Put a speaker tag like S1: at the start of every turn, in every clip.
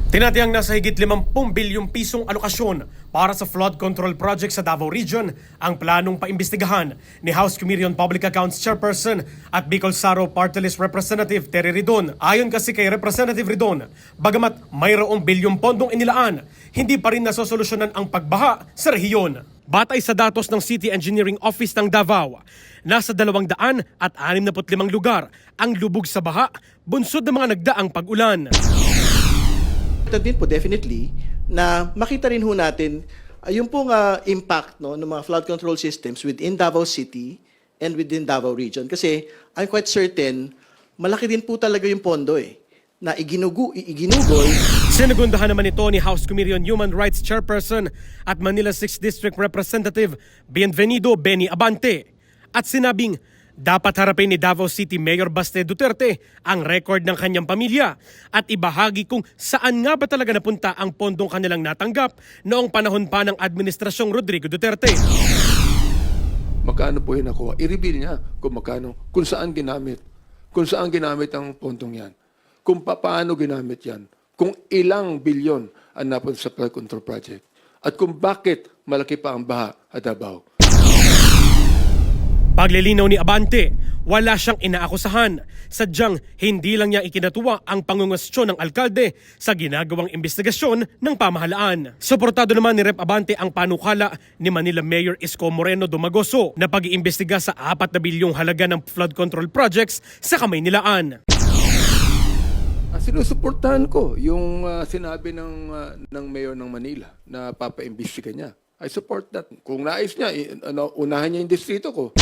S1: Tinatayang nasa higit 50 bilyong pisong alokasyon para sa flood control project sa Davao Region ang planong paimbestigahan ni House Committee on Public Accounts Chairperson at Bicol Saro Party List Representative Terry Ridon. Ayon kasi kay Representative Ridon, bagamat mayroong bilyong pondong inilaan, hindi pa rin nasosolusyonan ang pagbaha sa rehiyon. Batay sa datos ng City Engineering Office ng Davao, nasa 265 lugar ang lubog sa baha, bunsod ng mga nagdaang pag-ulan.
S2: Ito din po definitely na makita rin ho natin yung pong impact ng mga flood control systems within Davao City and within Davao Region. Kasi I'm quite certain, malaki din po talaga yung pondo na iginugol.
S1: Sinagundahan naman ito ni House Committee on Human Rights Chairperson at Manila 6th District Representative Bienvenido Benny Abante at sinabing dapat harapin ni Davao City Mayor Baste Duterte ang record ng kanyang pamilya at ibahagi kung saan nga ba talaga napunta ang pondong kanilang natanggap noong panahon pa ng Administrasyong Rodrigo Duterte.
S3: Magkano po yun nakuha? I-reveal niya kung magkano, kung saan ginamit ang pondong yan, kung paano ginamit yan, kung ilang bilyon ang napunta sa flood control project, at kung bakit malaki pa ang baha at Davao.
S1: Paglilinaw ni Abante, wala siyang inaakusahan. Sadyang hindi lang niya ikinatuwa ang pangungustyon ng alkalde sa ginagawang investigasyon ng pamahalaan. Suportado naman ni Rep. Abante ang panukala ni Manila Mayor Isko Moreno Dumagoso na pag-iimbestiga sa 4 na bilyong halaga ng flood control projects sa Kamaynilaan.
S3: Sinusuportahan ko yung sinabi ng Mayor ng Manila na papaimbestiga niya. I support that. Kung nais niya, unahan niya yung distrito ko.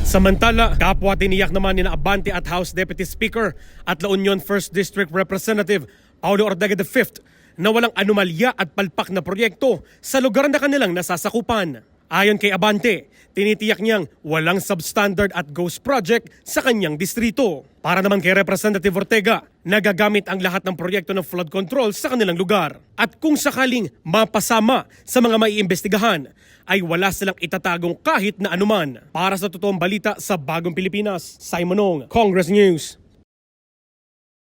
S1: Samantala, kapwa tiniyak naman ni Abante at House Deputy Speaker at La Union 1st District Representative Paulo Ortega V na walang anomalya at palpak na proyekto sa lugar na kanilang nasasakupan. Ayon kay Abante, tinitiyak niyang walang substandard at ghost project sa kanyang distrito. Para naman kay Representative Ortega, nagagamit ang lahat ng proyekto ng flood control sa kanilang lugar. At kung sakaling mapasama sa mga maiimbestigahan, ay wala silang itatagong kahit na anuman. Para sa totoong balita sa Bagong Pilipinas, Simon Ong, Congress News.